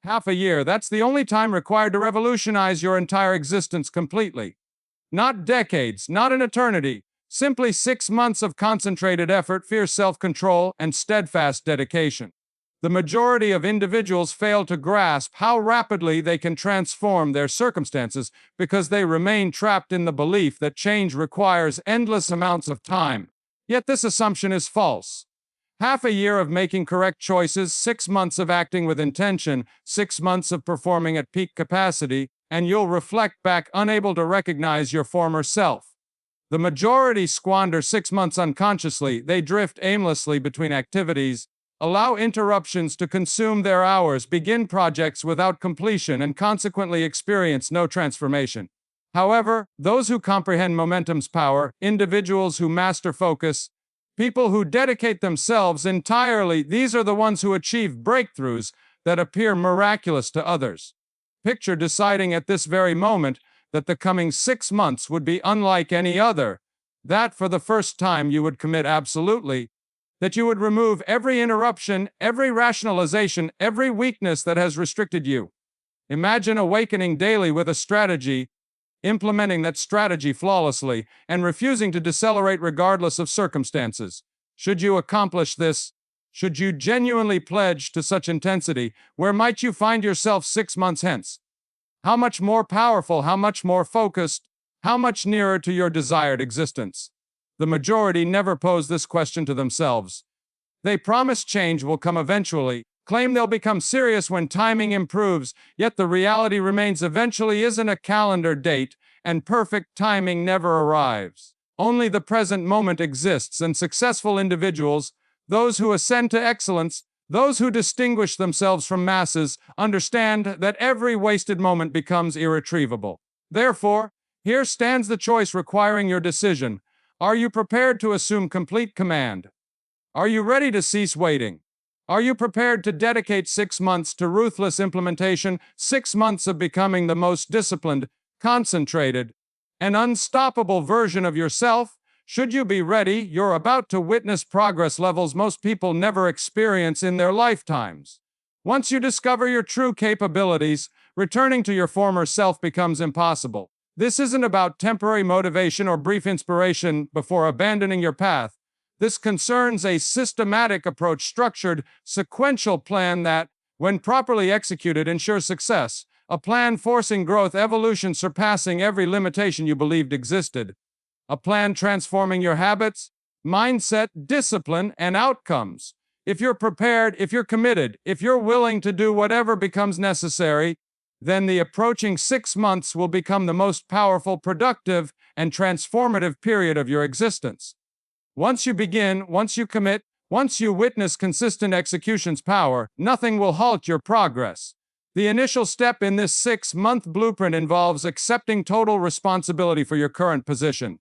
Half a year, that's the only time required to revolutionize your entire existence completely. Not decades, not an eternity, simply 6 months of concentrated effort, fierce self-control, and steadfast dedication. The majority of individuals fail to grasp how rapidly they can transform their circumstances because they remain trapped in the belief that change requires endless amounts of time. Yet this assumption is false. Half a year of making correct choices, 6 months of acting with intention, 6 months of performing at peak capacity, and you'll reflect back unable to recognize your former self. The majority squander 6 months unconsciously. They drift aimlessly between activities, allow interruptions to consume their hours, begin projects without completion, and consequently experience no transformation. However, those who comprehend momentum's power, individuals who master focus, people who dedicate themselves entirely, these are the ones who achieve breakthroughs that appear miraculous to others. Picture deciding at this very moment that the coming 6 months would be unlike any other, that for the first time you would commit absolutely, that you would remove every interruption, every rationalization, every weakness that has restricted you. Imagine awakening daily with a strategy, implementing that strategy flawlessly, and refusing to decelerate regardless of circumstances. Should you accomplish this, should you genuinely pledge to such intensity, where might you find yourself 6 months hence? How much more powerful, how much more focused, how much nearer to your desired existence? The majority never pose this question to themselves. They promise change will come eventually, claim they'll become serious when timing improves, yet the reality remains eventually isn't a calendar date, and perfect timing never arrives. Only the present moment exists, and successful individuals, those who ascend to excellence, those who distinguish themselves from masses, understand that every wasted moment becomes irretrievable. Therefore, here stands the choice requiring your decision. Are you prepared to assume complete command? Are you ready to cease waiting? Are you prepared to dedicate 6 months to ruthless implementation, 6 months of becoming the most disciplined, concentrated, and unstoppable version of yourself? Should you be ready, you're about to witness progress levels most people never experience in their lifetimes. Once you discover your true capabilities, returning to your former self becomes impossible. This isn't about temporary motivation or brief inspiration before abandoning your path. This concerns a systematic approach, structured, sequential plan that, when properly executed, ensures success. A plan forcing growth, evolution, surpassing every limitation you believed existed. A plan transforming your habits, mindset, discipline, and outcomes. If you're prepared, if you're committed, if you're willing to do whatever becomes necessary, then the approaching 6 months will become the most powerful, productive, and transformative period of your existence. Once you begin, once you commit, once you witness consistent execution's power, nothing will halt your progress. The initial step in this 6-month blueprint involves accepting total responsibility for your current position.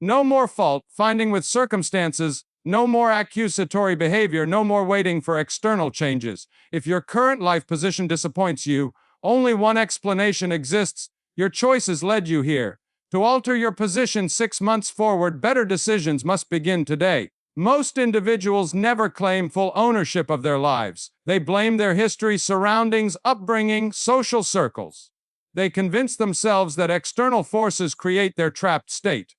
No more fault-finding with circumstances, no more accusatory behavior, no more waiting for external changes. If your current life position disappoints you, only one explanation exists: your choices led you here. To alter your position 6 months forward, better decisions must begin today. Most individuals never claim full ownership of their lives. They blame their history, surroundings, upbringing, social circles. They convince themselves that external forces create their trapped state.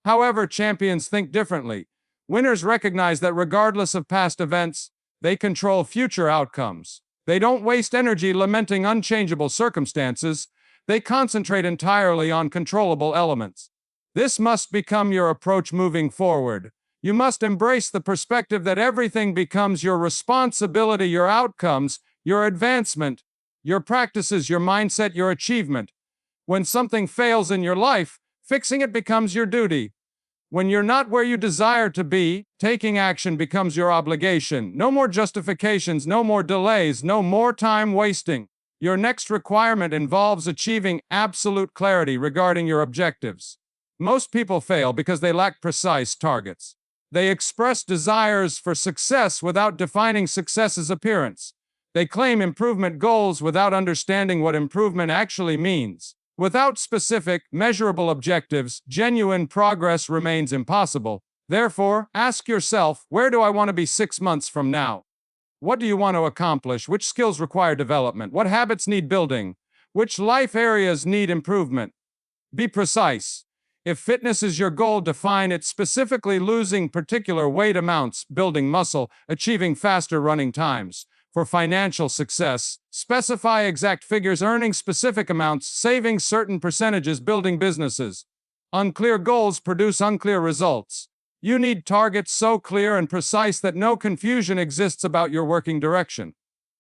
However, champions think differently. Winners recognize that regardless of past events, they control future outcomes. They don't waste energy lamenting unchangeable circumstances. They concentrate entirely on controllable elements. This must become your approach moving forward. You must embrace the perspective that everything becomes your responsibility, your outcomes, your advancement, your practices, your mindset, your achievement. When something fails in your life, fixing it becomes your duty. When you're not where you desire to be, taking action becomes your obligation. No more justifications, no more delays, no more time wasting. Your next requirement involves achieving absolute clarity regarding your objectives. Most people fail because they lack precise targets. They express desires for success without defining success's appearance. They claim improvement goals without understanding what improvement actually means. Without specific, measurable objectives, genuine progress remains impossible. Therefore, ask yourself, where do I want to be 6 months from now? What do you want to accomplish? Which skills require development? What habits need building? Which life areas need improvement? Be precise. If fitness is your goal, define it specifically: losing particular weight amounts, building muscle, achieving faster running times. For financial success, specify exact figures: earning specific amounts, saving certain percentages, building businesses. Unclear goals produce unclear results. You need targets so clear and precise that no confusion exists about your working direction.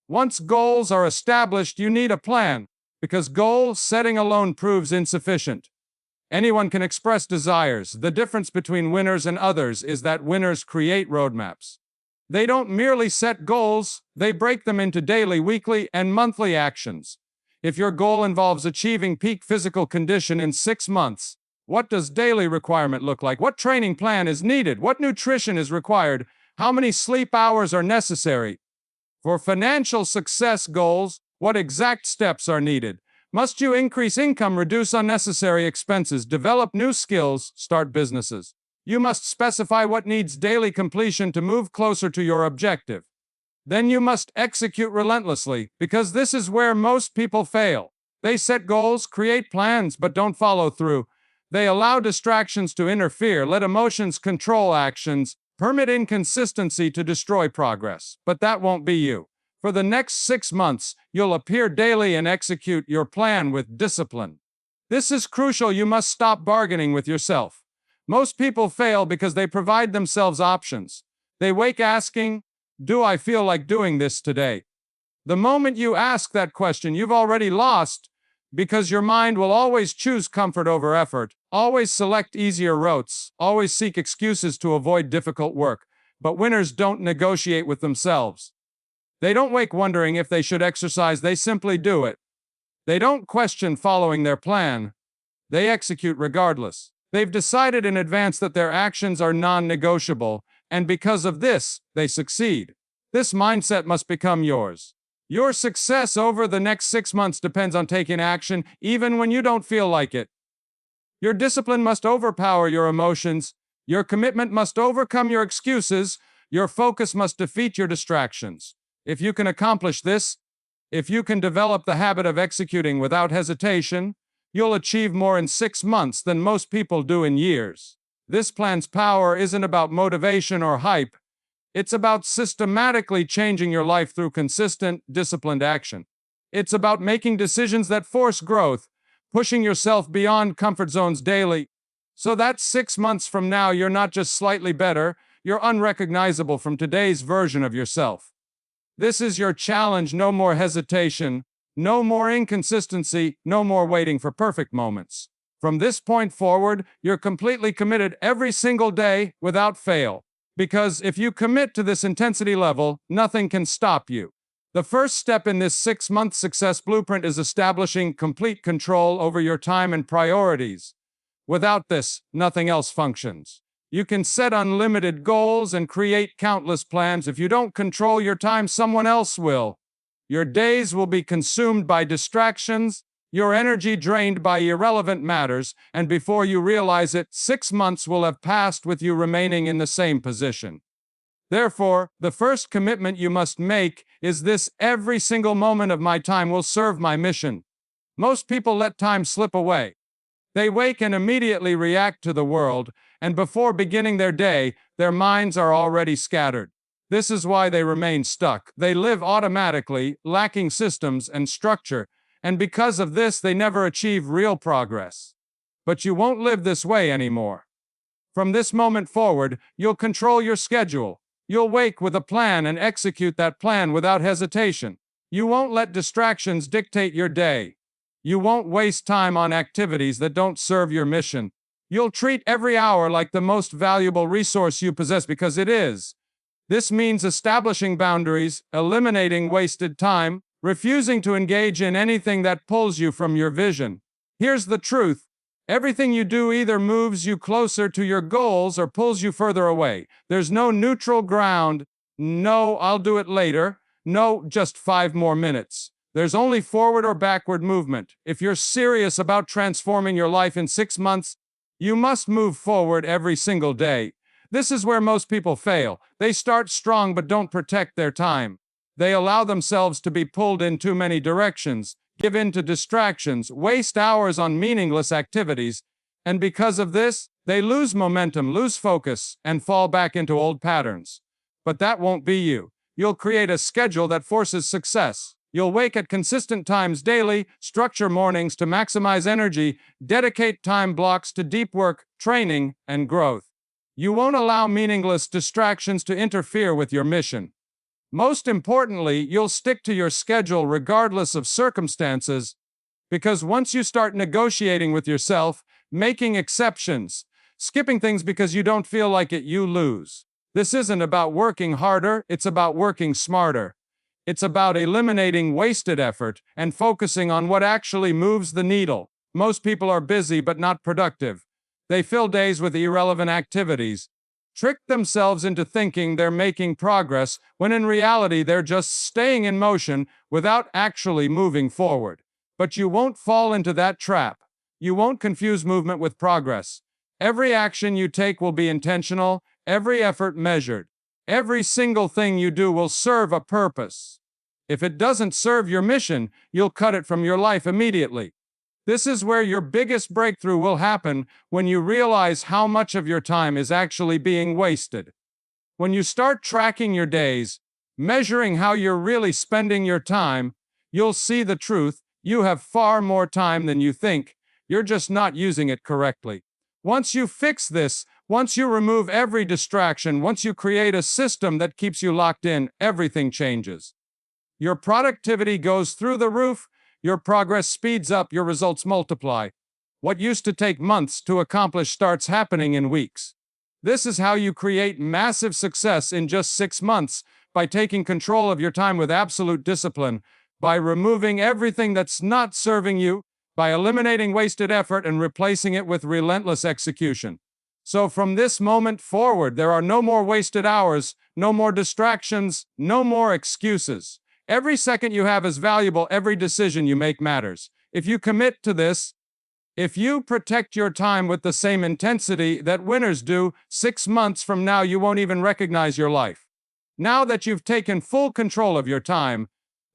Once goals are established, you need a plan, because goal setting alone proves insufficient. Anyone can express desires. The difference between winners and others is that winners create roadmaps. They don't merely set goals, they break them into daily, weekly, and monthly actions. If your goal involves achieving peak physical condition in 6 months, what does daily requirement look like? What training plan is needed? What nutrition is required? How many sleep hours are necessary? For financial success goals, what exact steps are needed? Must you increase income, reduce unnecessary expenses, develop new skills, start businesses? You must specify what needs daily completion to move closer to your objective. Then you must execute relentlessly, because this is where most people fail. They set goals, create plans, but don't follow through. They allow distractions to interfere, let emotions control actions, permit inconsistency to destroy progress. But that won't be you. For the next 6 months, you'll appear daily and execute your plan with discipline. This is crucial. You must stop bargaining with yourself. Most people fail because they provide themselves options. They wake asking, "Do I feel like doing this today?" The moment you ask that question, you've already lost, because your mind will always choose comfort over effort, always select easier routes, always seek excuses to avoid difficult work. But winners don't negotiate with themselves. They don't wake wondering if they should exercise, they simply do it. They don't question following their plan. They execute regardless. They've decided in advance that their actions are non-negotiable, and because of this, they succeed. This mindset must become yours. Your success over the next 6 months depends on taking action, even when you don't feel like it. Your discipline must overpower your emotions. Your commitment must overcome your excuses. Your focus must defeat your distractions. If you can accomplish this, if you can develop the habit of executing without hesitation, you'll achieve more in 6 months than most people do in years. This plan's power isn't about motivation or hype. It's about systematically changing your life through consistent, disciplined action. It's about making decisions that force growth, pushing yourself beyond comfort zones daily, so that 6 months from now you're not just slightly better, you're unrecognizable from today's version of yourself. This is your challenge: no more hesitation, no more inconsistency, no more waiting for perfect moments. From this point forward, you're completely committed every single day without fail. Because if you commit to this intensity level, nothing can stop you. The first step in this 6-month success blueprint is establishing complete control over your time and priorities. Without this, nothing else functions. You can set unlimited goals and create countless plans. If you don't control your time, someone else will. Your days will be consumed by distractions, your energy drained by irrelevant matters, and before you realize it, 6 months will have passed with you remaining in the same position. Therefore, the first commitment you must make is this: every single moment of my time will serve my mission. Most people let time slip away. They wake and immediately react to the world, and before beginning their day, their minds are already scattered. This is why they remain stuck. They live automatically, lacking systems and structure, and because of this, they never achieve real progress. But you won't live this way anymore. From this moment forward, you'll control your schedule. You'll wake with a plan and execute that plan without hesitation. You won't let distractions dictate your day. You won't waste time on activities that don't serve your mission. You'll treat every hour like the most valuable resource you possess, because it is. This means establishing boundaries, eliminating wasted time, refusing to engage in anything that pulls you from your vision. Here's the truth: everything you do either moves you closer to your goals or pulls you further away. There's no neutral ground. No, I'll do it later. No, just 5 more minutes. There's only forward or backward movement. If you're serious about transforming your life in 6 months, you must move forward every single day. This is where most people fail. They start strong but don't protect their time. They allow themselves to be pulled in too many directions, give in to distractions, waste hours on meaningless activities, and because of this, they lose momentum, lose focus, and fall back into old patterns. But that won't be you. You'll create a schedule that forces success. You'll wake at consistent times daily, structure mornings to maximize energy, dedicate time blocks to deep work, training, and growth. You won't allow meaningless distractions to interfere with your mission. Most importantly, you'll stick to your schedule regardless of circumstances, because once you start negotiating with yourself, making exceptions, skipping things because you don't feel like it, you lose. This isn't about working harder, it's about working smarter. It's about eliminating wasted effort and focusing on what actually moves the needle. Most people are busy but not productive. They fill days with irrelevant activities, trick themselves into thinking they're making progress when in reality they're just staying in motion without actually moving forward. But you won't fall into that trap. You won't confuse movement with progress. Every action you take will be intentional, every effort measured. Every single thing you do will serve a purpose. If it doesn't serve your mission, you'll cut it from your life immediately. This is where your biggest breakthrough will happen, when you realize how much of your time is actually being wasted. When you start tracking your days, measuring how you're really spending your time, you'll see the truth. You have far more time than you think. You're just not using it correctly. Once you fix this, once you remove every distraction, once you create a system that keeps you locked in, everything changes. Your productivity goes through the roof, your progress speeds up, your results multiply. What used to take months to accomplish starts happening in weeks. This is how you create massive success in just 6 months, by taking control of your time with absolute discipline, by removing everything that's not serving you, by eliminating wasted effort and replacing it with relentless execution. So from this moment forward, there are no more wasted hours, no more distractions, no more excuses. Every second you have is valuable, every decision you make matters. If you commit to this, if you protect your time with the same intensity that winners do, 6 months from now you won't even recognize your life. Now that you've taken full control of your time,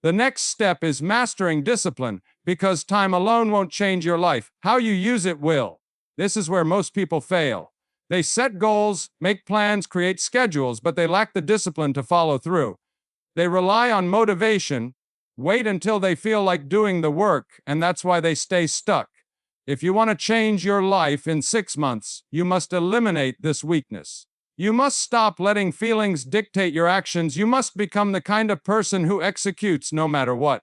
the next step is mastering discipline, because time alone won't change your life. How you use it will. This is where most people fail. They set goals, make plans, create schedules, but they lack the discipline to follow through. They rely on motivation, wait until they feel like doing the work, and that's why they stay stuck. If you want to change your life in 6 months, you must eliminate this weakness. You must stop letting feelings dictate your actions. You must become the kind of person who executes no matter what.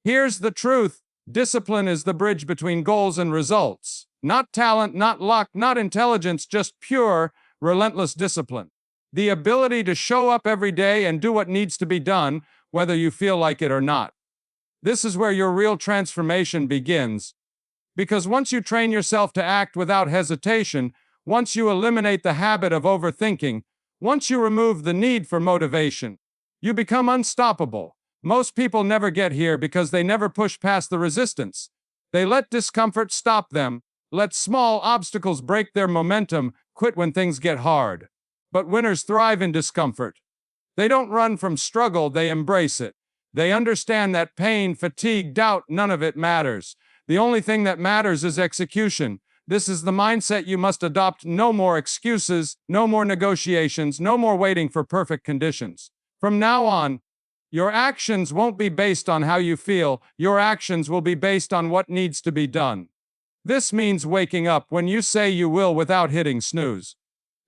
Here's the truth. Discipline is the bridge between goals and results. Not talent, not luck, not intelligence, just pure, relentless discipline. The ability to show up every day and do what needs to be done, whether you feel like it or not. This is where your real transformation begins. Because once you train yourself to act without hesitation, once you eliminate the habit of overthinking, once you remove the need for motivation, you become unstoppable. Most people never get here because they never push past the resistance. They let discomfort stop them, let small obstacles break their momentum, quit when things get hard. But winners thrive in discomfort. They don't run from struggle, they embrace it. They understand that pain, fatigue, doubt, none of it matters. The only thing that matters is execution. This is the mindset you must adopt. No more excuses, no more negotiations, no more waiting for perfect conditions. From now on, your actions won't be based on how you feel. Your actions will be based on what needs to be done. This means waking up when you say you will without hitting snooze.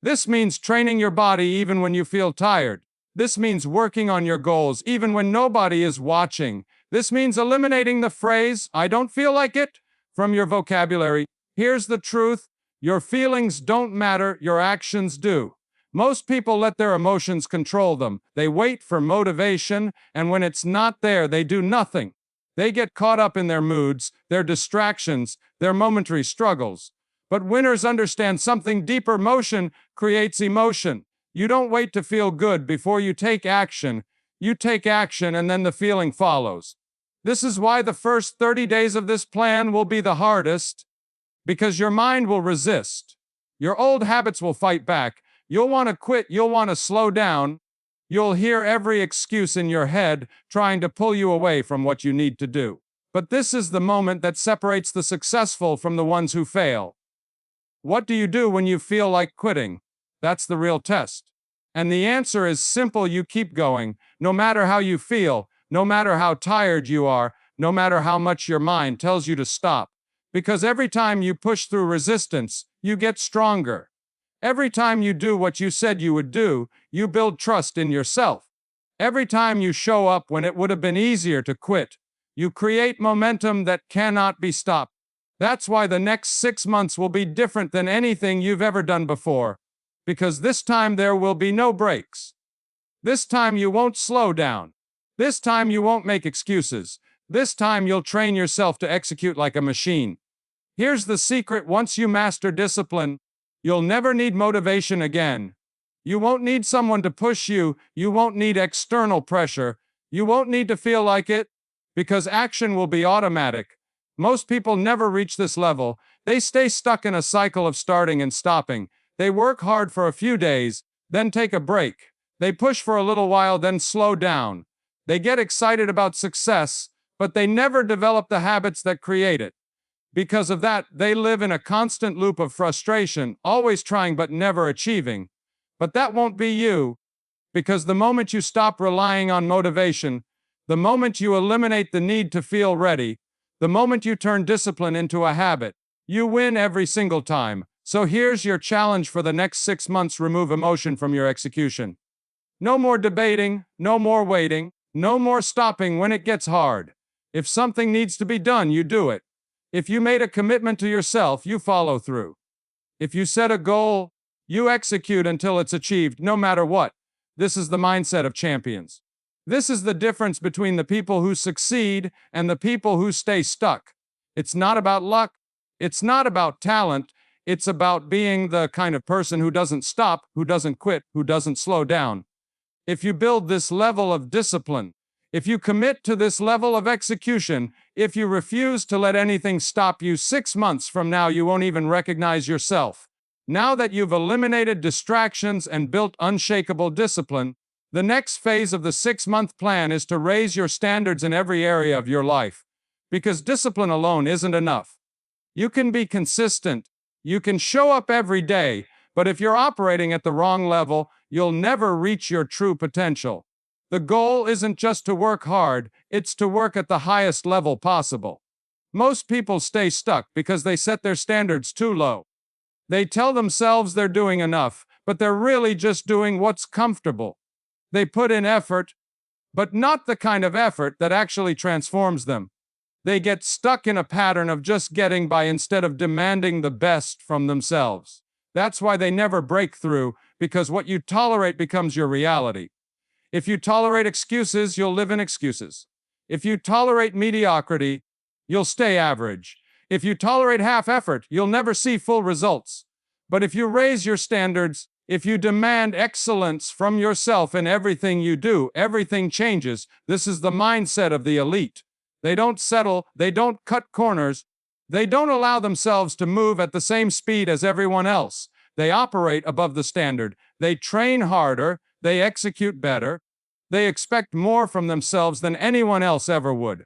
This means training your body even when you feel tired. This means working on your goals even when nobody is watching. This means eliminating the phrase, "I don't feel like it," from your vocabulary. Here's the truth. Your feelings don't matter, your actions do. Most people let their emotions control them. They wait for motivation, and when it's not there, they do nothing. They get caught up in their moods, their distractions, their momentary struggles. But winners understand something deeper. Motion creates emotion. You don't wait to feel good before you take action. You take action and then the feeling follows. This is why the first 30 days of this plan will be the hardest. Because your mind will resist. Your old habits will fight back. You'll want to quit. You'll want to slow down. You'll hear every excuse in your head trying to pull you away from what you need to do. But this is the moment that separates the successful from the ones who fail. What do you do when you feel like quitting? That's the real test. And the answer is simple: you keep going, no matter how you feel, no matter how tired you are, no matter how much your mind tells you to stop. Because every time you push through resistance, you get stronger. Every time you do what you said you would do, you build trust in yourself. Every time you show up when it would have been easier to quit, you create momentum that cannot be stopped. That's why the next 6 months will be different than anything you've ever done before. Because this time there will be no breaks. This time you won't slow down. This time you won't make excuses. This time you'll train yourself to execute like a machine. Here's the secret: once you master discipline, you'll never need motivation again. You won't need someone to push you. You won't need external pressure. You won't need to feel like it, because action will be automatic. Most people never reach this level. They stay stuck in a cycle of starting and stopping. They work hard for a few days, then take a break. They push for a little while, then slow down. They get excited about success, but they never develop the habits that create it. Because of that, they live in a constant loop of frustration, always trying but never achieving. But that won't be you, because the moment you stop relying on motivation, the moment you eliminate the need to feel ready, the moment you turn discipline into a habit, you win every single time. So here's your challenge for the next 6 months: remove emotion from your execution. No more debating, no more waiting, no more stopping when it gets hard. If something needs to be done, you do it. If you made a commitment to yourself, you follow through. If you set a goal, you execute until it's achieved, no matter what. This is the mindset of champions. This is the difference between the people who succeed and the people who stay stuck. It's not about luck. It's not about talent. It's about being the kind of person who doesn't stop, who doesn't quit, who doesn't slow down. If you build this level of discipline, if you commit to this level of execution, if you refuse to let anything stop you, 6 months from now you won't even recognize yourself. Now that you've eliminated distractions and built unshakable discipline, the next phase of the 6-month plan is to raise your standards in every area of your life. Because discipline alone isn't enough. You can be consistent, you can show up every day, but if you're operating at the wrong level, you'll never reach your true potential. The goal isn't just to work hard, it's to work at the highest level possible. Most people stay stuck because they set their standards too low. They tell themselves they're doing enough, but they're really just doing what's comfortable. They put in effort, but not the kind of effort that actually transforms them. They get stuck in a pattern of just getting by instead of demanding the best from themselves. That's why they never break through, because what you tolerate becomes your reality. If you tolerate excuses, you'll live in excuses. If you tolerate mediocrity, you'll stay average. If you tolerate half effort, you'll never see full results. But if you raise your standards, if you demand excellence from yourself in everything you do, everything changes. This is the mindset of the elite. They don't settle, they don't cut corners, they don't allow themselves to move at the same speed as everyone else. They operate above the standard. They train harder, they execute better, they expect more from themselves than anyone else ever would.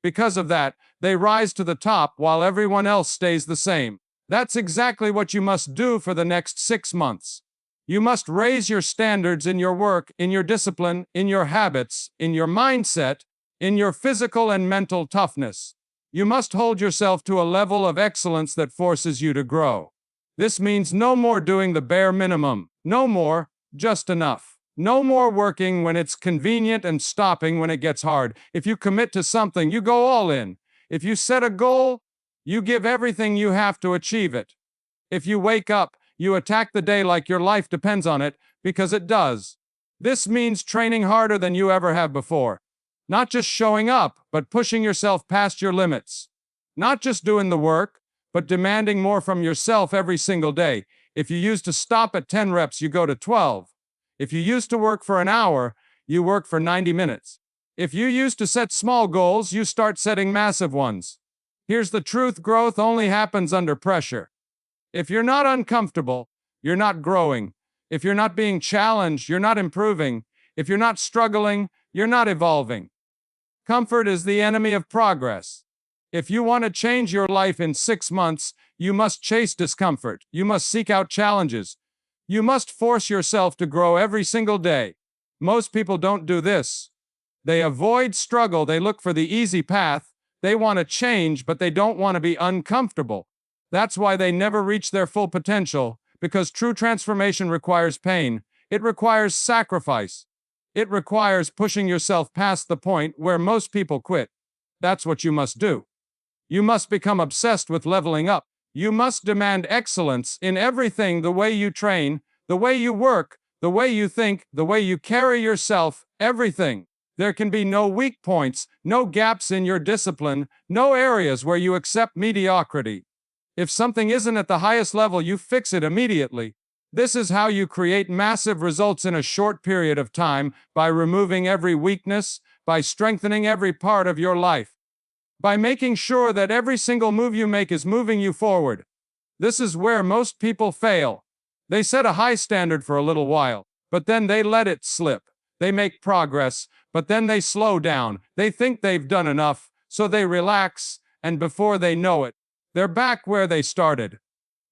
Because of that, they rise to the top while everyone else stays the same. That's exactly what you must do for the next 6 months. You must raise your standards in your work, in your discipline, in your habits, in your mindset, in your physical and mental toughness. You must hold yourself to a level of excellence that forces you to grow. This means no more doing the bare minimum. No more, just enough. No more working when it's convenient and stopping when it gets hard. If you commit to something, you go all in. If you set a goal, you give everything you have to achieve it. If you wake up, you attack the day like your life depends on it, because it does. This means training harder than you ever have before. Not just showing up, but pushing yourself past your limits. Not just doing the work, but demanding more from yourself every single day. If you used to stop at 10 reps, you go to 12. If you used to work for an hour, you work for 90 minutes. If you used to set small goals, you start setting massive ones. Here's the truth: growth only happens under pressure. If you're not uncomfortable, you're not growing. If you're not being challenged, you're not improving. If you're not struggling, you're not evolving. Comfort is the enemy of progress. If you want to change your life in 6 months, you must chase discomfort. You must seek out challenges. You must force yourself to grow every single day. Most people don't do this. They avoid struggle. They look for the easy path. They want to change, but they don't want to be uncomfortable. That's why they never reach their full potential, because true transformation requires pain. It requires sacrifice. It requires pushing yourself past the point where most people quit. That's what you must do. You must become obsessed with leveling up. You must demand excellence in everything: the way you train, the way you work, the way you think, the way you carry yourself, everything. There can be no weak points, no gaps in your discipline, no areas where you accept mediocrity. If something isn't at the highest level, you fix it immediately. This is how you create massive results in a short period of time, by removing every weakness, by strengthening every part of your life, by making sure that every single move you make is moving you forward. This is where most people fail. They set a high standard for a little while, but then they let it slip. They make progress, but then they slow down. They think they've done enough, so they relax, and before they know it, they're back where they started.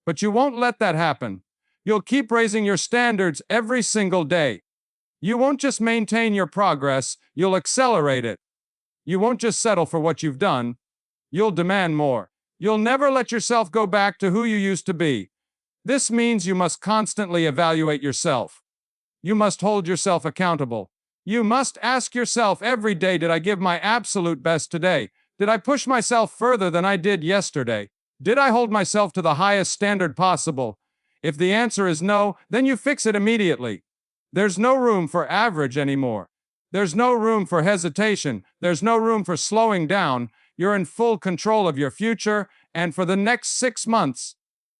But you won't let that happen. You'll keep raising your standards every single day. You won't just maintain your progress, you'll accelerate it. You won't just settle for what you've done, you'll demand more. You'll never let yourself go back to who you used to be. This means you must constantly evaluate yourself. You must hold yourself accountable. You must ask yourself every day, did I give my absolute best today? Did I push myself further than I did yesterday? Did I hold myself to the highest standard possible? If the answer is no, then you fix it immediately. There's no room for average anymore. There's no room for hesitation. There's no room for slowing down. You're in full control of your future, and for the next 6 months,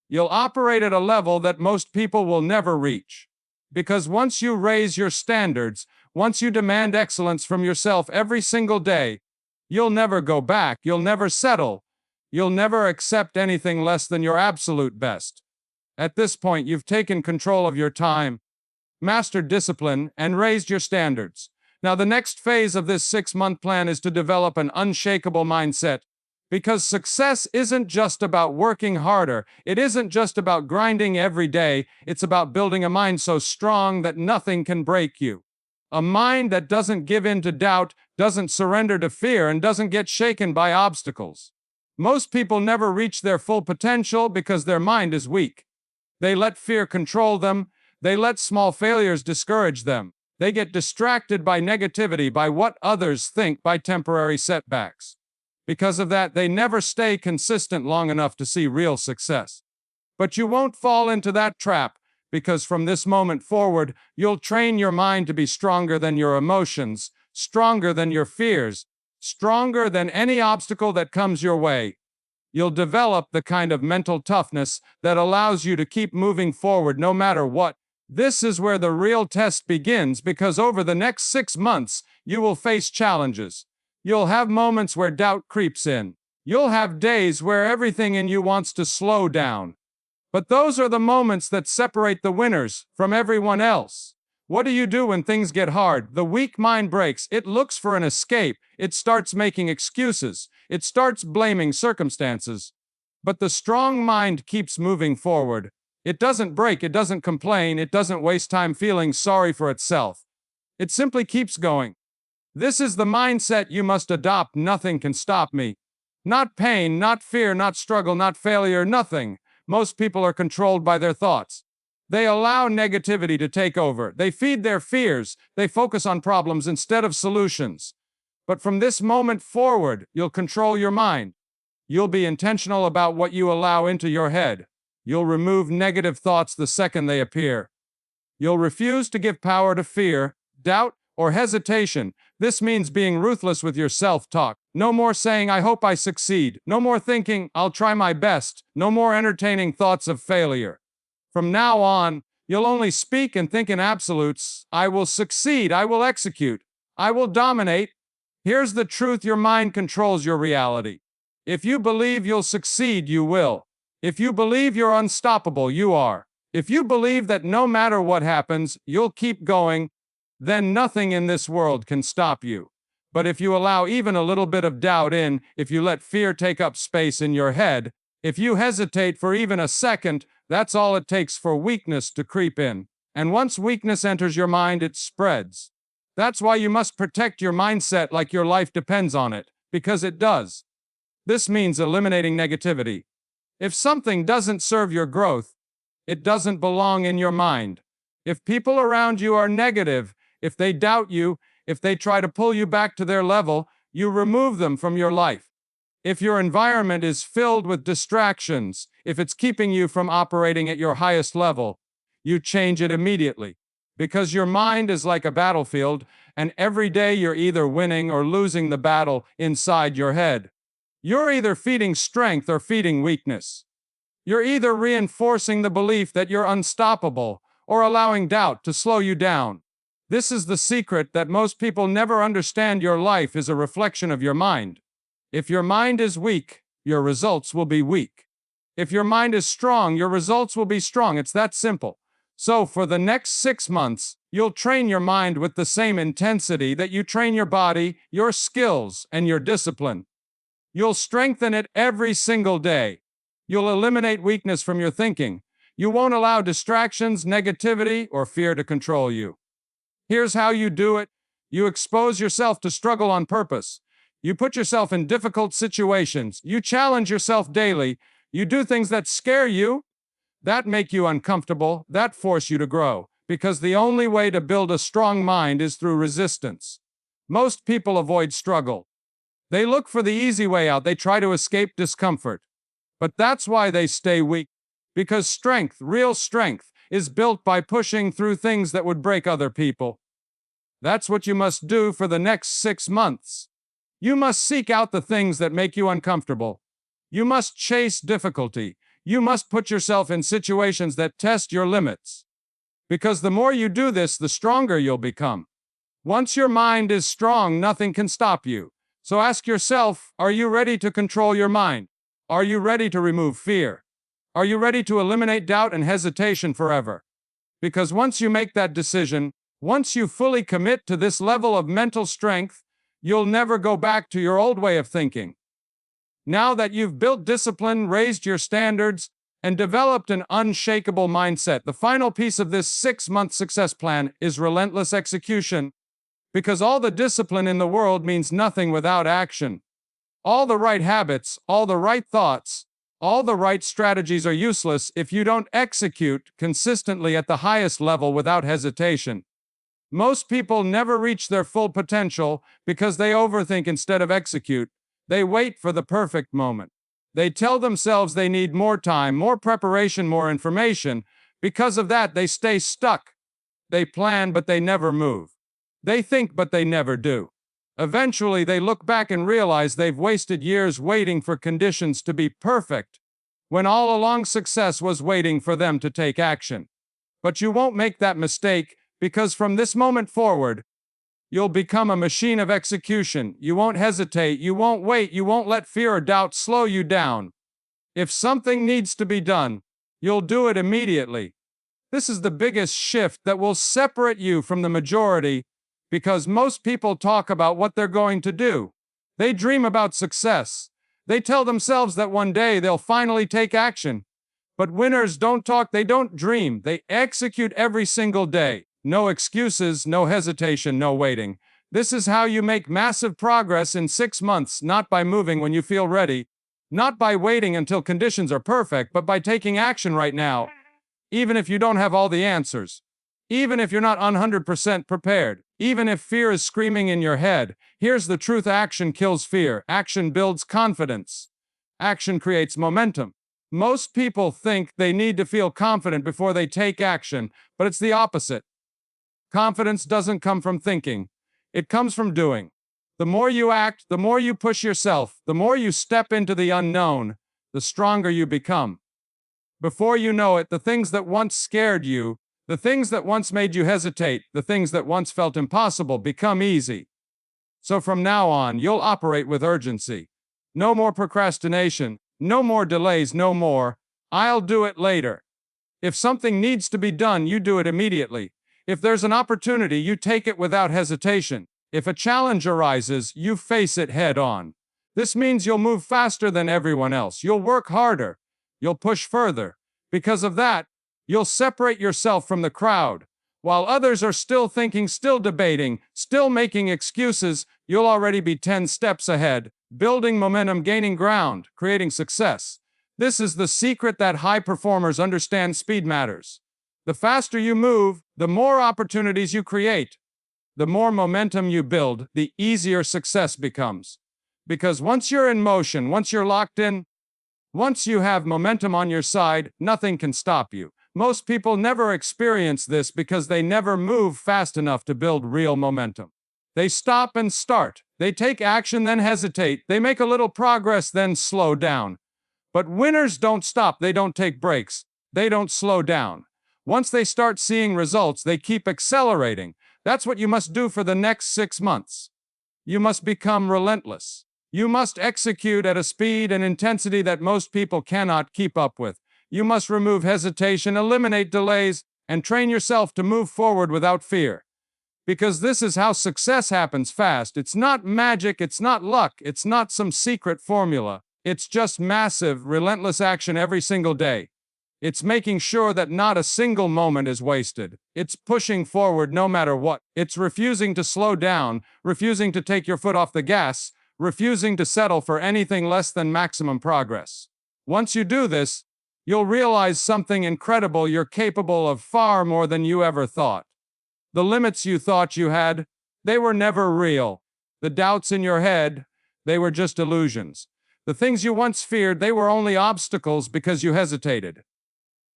you'll operate at a level that most people will never reach. Because once you raise your standards, once you demand excellence from yourself every single day, you'll never go back. You'll never settle. You'll never accept anything less than your absolute best. At this point, you've taken control of your time, mastered discipline, and raised your standards. Now, the next phase of this 6-month plan is to develop an unshakable mindset. Because success isn't just about working harder. It isn't just about grinding every day. It's about building a mind so strong that nothing can break you. A mind that doesn't give in to doubt, doesn't surrender to fear, and doesn't get shaken by obstacles. Most people never reach their full potential because their mind is weak. They let fear control them. They let small failures discourage them. They get distracted by negativity, by what others think, by temporary setbacks. Because of that, they never stay consistent long enough to see real success. But you won't fall into that trap, because from this moment forward, you'll train your mind to be stronger than your emotions, stronger than your fears, stronger than any obstacle that comes your way. You'll develop the kind of mental toughness that allows you to keep moving forward no matter what. This is where the real test begins, because over the next 6 months, you will face challenges. You'll have moments where doubt creeps in. You'll have days where everything in you wants to slow down. But those are the moments that separate the winners from everyone else. What do you do when things get hard? The weak mind breaks. It looks for an escape. It starts making excuses. It starts blaming circumstances. But the strong mind keeps moving forward. It doesn't break. It doesn't complain. It doesn't waste time feeling sorry for itself. It simply keeps going. This is the mindset you must adopt. Nothing can stop me. Not pain, not fear, not struggle, not failure, nothing. Most people are controlled by their thoughts. They allow negativity to take over. They feed their fears. They focus on problems instead of solutions. But from this moment forward, you'll control your mind. You'll be intentional about what you allow into your head. You'll remove negative thoughts the second they appear. You'll refuse to give power to fear, doubt, or hesitation. This means being ruthless with your self-talk. No more saying, I hope I succeed. No more thinking, I'll try my best. No more entertaining thoughts of failure. From now on, you'll only speak and think in absolutes. I will succeed. I will execute. I will dominate. Here's the truth: your mind controls your reality. If you believe you'll succeed, you will. If you believe you're unstoppable, you are. If you believe that no matter what happens, you'll keep going, then nothing in this world can stop you. But if you allow even a little bit of doubt in, if you let fear take up space in your head, if you hesitate for even a second, that's all it takes for weakness to creep in. And once weakness enters your mind, it spreads. That's why you must protect your mindset like your life depends on it, because it does. This means eliminating negativity. If something doesn't serve your growth, it doesn't belong in your mind. If people around you are negative, if they doubt you, if they try to pull you back to their level, you remove them from your life. If your environment is filled with distractions, if it's keeping you from operating at your highest level, you change it immediately. Because your mind is like a battlefield, and every day you're either winning or losing the battle inside your head. You're either feeding strength or feeding weakness. You're either reinforcing the belief that you're unstoppable or allowing doubt to slow you down. This is the secret that most people never understand. Your life is a reflection of your mind. If your mind is weak, your results will be weak. If your mind is strong, your results will be strong. It's that simple. So for the next 6 months, you'll train your mind with the same intensity that you train your body, your skills, and your discipline. You'll strengthen it every single day. You'll eliminate weakness from your thinking. You won't allow distractions, negativity, or fear to control you. Here's how you do it. You expose yourself to struggle on purpose. You put yourself in difficult situations. You challenge yourself daily. You do things that scare you, that make you uncomfortable, that force you to grow. Because the only way to build a strong mind is through resistance. Most people avoid struggle. They look for the easy way out. They try to escape discomfort. But that's why they stay weak. Because strength, real strength, is built by pushing through things that would break other people. That's what you must do for the next 6 months. You must seek out the things that make you uncomfortable. You must chase difficulty. You must put yourself in situations that test your limits. Because the more you do this, the stronger you'll become. Once your mind is strong, nothing can stop you. So ask yourself, are you ready to control your mind? Are you ready to remove fear? Are you ready to eliminate doubt and hesitation forever? Because once you make that decision, once you fully commit to this level of mental strength, you'll never go back to your old way of thinking. Now that you've built discipline, raised your standards, and developed an unshakable mindset, the final piece of this 6-month success plan is relentless execution. Because all the discipline in the world means nothing without action. All the right habits, all the right thoughts, all the right strategies are useless if you don't execute consistently at the highest level without hesitation. Most people never reach their full potential because they overthink instead of execute. They wait for the perfect moment. They tell themselves they need more time, more preparation, more information. Because of that, they stay stuck. They plan, but they never move. They think, but they never do. Eventually, they look back and realize they've wasted years waiting for conditions to be perfect, when all along success was waiting for them to take action. But you won't make that mistake, because from this moment forward, you'll become a machine of execution. You won't hesitate, you won't wait, you won't let fear or doubt slow you down. If something needs to be done, you'll do it immediately. This is the biggest shift that will separate you from the majority, because most people talk about what they're going to do. They dream about success. They tell themselves that one day they'll finally take action. But winners don't talk, they don't dream, they execute every single day. No excuses, no hesitation, no waiting. This is how you make massive progress in 6 months, not by moving when you feel ready, not by waiting until conditions are perfect, but by taking action right now. Even if you don't have all the answers. Even if you're not 100% prepared. Even if fear is screaming in your head. Here's the truth: action kills fear. Action builds confidence. Action creates momentum. Most people think they need to feel confident before they take action, but it's the opposite. Confidence doesn't come from thinking. It comes from doing. The more you act, the more you push yourself, the more you step into the unknown, the stronger you become. Before you know it, the things that once scared you, the things that once made you hesitate, the things that once felt impossible become easy. So from now on, you'll operate with urgency. No more procrastination, no more delays, no more, "I'll do it later." If something needs to be done, you do it immediately. If there's an opportunity, you take it without hesitation. If a challenge arises, you face it head on. This means you'll move faster than everyone else. You'll work harder. You'll push further. Because of that, you'll separate yourself from the crowd. While others are still thinking, still debating, still making excuses, you'll already be 10 steps ahead, building momentum, gaining ground, creating success. This is the secret that high performers understand: speed matters. The faster you move, the more opportunities you create. The more momentum you build, the easier success becomes. Because once you're in motion, once you're locked in, once you have momentum on your side, nothing can stop you. Most people never experience this because they never move fast enough to build real momentum. They stop and start. They take action, then hesitate. They make a little progress, then slow down. But winners don't stop. They don't take breaks. They don't slow down. Once they start seeing results, they keep accelerating. That's what you must do for the next 6 months. You must become relentless. You must execute at a speed and intensity that most people cannot keep up with. You must remove hesitation, eliminate delays, and train yourself to move forward without fear. Because this is how success happens fast. It's not magic, it's not luck, it's not some secret formula. It's just massive, relentless action every single day. It's making sure that not a single moment is wasted. It's pushing forward no matter what. It's refusing to slow down, refusing to take your foot off the gas, refusing to settle for anything less than maximum progress. Once you do this, you'll realize something incredible. You're capable of far more than you ever thought. The limits you thought you had, they were never real. The doubts in your head, they were just illusions. The things you once feared, they were only obstacles because you hesitated.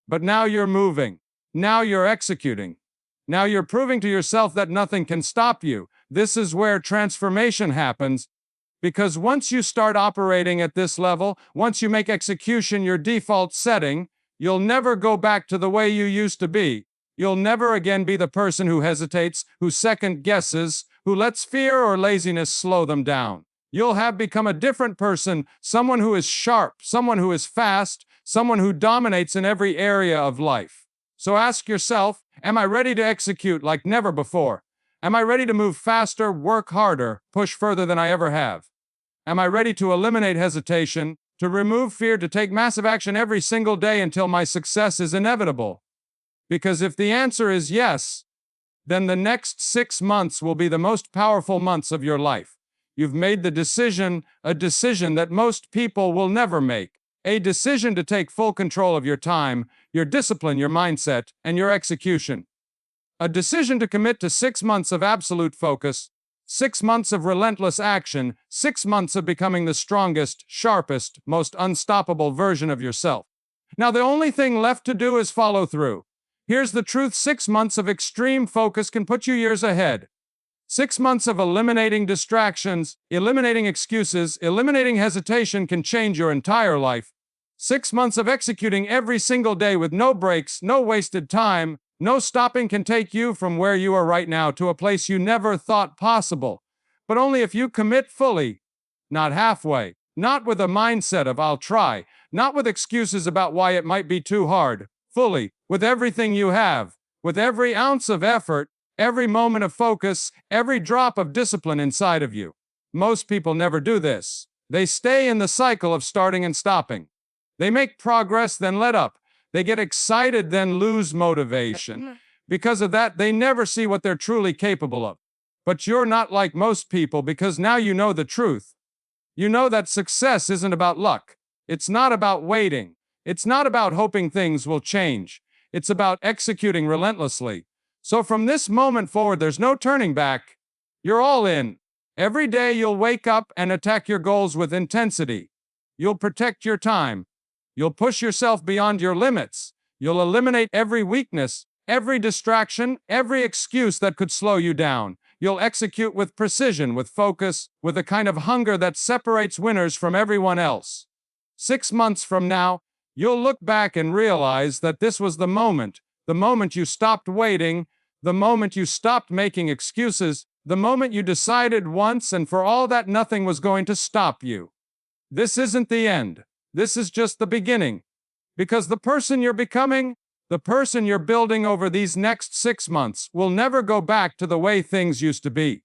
But now you're moving. Now you're executing. Now you're proving to yourself that nothing can stop you. This is where transformation happens. Because once you start operating at this level, once you make execution your default setting, you'll never go back to the way you used to be. You'll never again be the person who hesitates, who second guesses, who lets fear or laziness slow them down. You'll have become a different person, someone who is sharp, someone who is fast, someone who dominates in every area of life. So ask yourself, am I ready to execute like never before? Am I ready to move faster, work harder, push further than I ever have? Am I ready to eliminate hesitation, to remove fear, to take massive action every single day until my success is inevitable? Because if the answer is yes, then the next 6 months will be the most powerful months of your life. You've made the decision, a decision that most people will never make. A decision to take full control of your time, your discipline, your mindset, and your execution. A decision to commit to 6 months of absolute focus, 6 months of relentless action, 6 months of becoming the strongest, sharpest, most unstoppable version of yourself. Now the only thing left to do is follow through. Here's the truth: 6 months of extreme focus can put you years ahead. 6 months of eliminating distractions, eliminating excuses, eliminating hesitation can change your entire life. 6 months of executing every single day with no breaks, no wasted time, no stopping can take you from where you are right now to a place you never thought possible. But only if you commit fully, not halfway, not with a mindset of I'll try, not with excuses about why it might be too hard, fully, with everything you have, with every ounce of effort, every moment of focus, every drop of discipline inside of you. Most people never do this. They stay in the cycle of starting and stopping. They make progress, then let up. They get excited, then lose motivation. Because of that, they never see what they're truly capable of. But you're not like most people, because now you know the truth. You know that success isn't about luck. It's not about waiting. It's not about hoping things will change. It's about executing relentlessly. So from this moment forward, there's no turning back. You're all in. Every day you'll wake up and attack your goals with intensity. You'll protect your time. You'll push yourself beyond your limits. You'll eliminate every weakness, every distraction, every excuse that could slow you down. You'll execute with precision, with focus, with a kind of hunger that separates winners from everyone else. 6 months from now, you'll look back and realize that this was the moment you stopped waiting, the moment you stopped making excuses, the moment you decided once and for all that nothing was going to stop you. This isn't the end. This is just the beginning. Because the person you're becoming, The person you're building over these next 6 months will never go back to the way things used to be.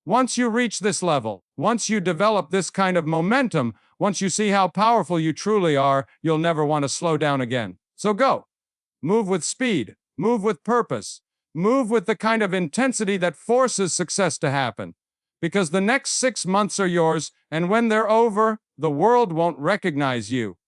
Once you reach this level, once you develop this kind of momentum, once you see how powerful you truly are, you'll never want to slow down again. So go. Move with speed. Move with purpose. Move with the kind of intensity that forces success to happen. Because the next 6 months are yours, and when they're over, the world won't recognize you.